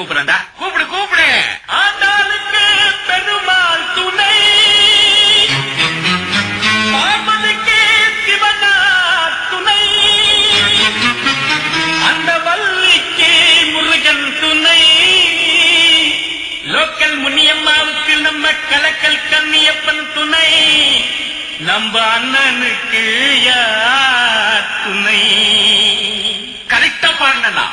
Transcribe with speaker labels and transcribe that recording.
Speaker 1: கூப்பிடுறேன்டா. கூப்பிடு கூப்பிடு.
Speaker 2: ஆண்டாளுக்கு பெருமாள் துணை, பார்வதிக்கு சிவனார் துணை, அந்த வள்ளிக்கு முருகன் துணை, லோக்கல் முனியம்மாவுக்கு நம்ம கலக்கல் கன்னியப்பன் துணை, நம்ம அண்ணனுக்கு யார் துணை?
Speaker 1: கரெக்டா பாருங்கண்ணா.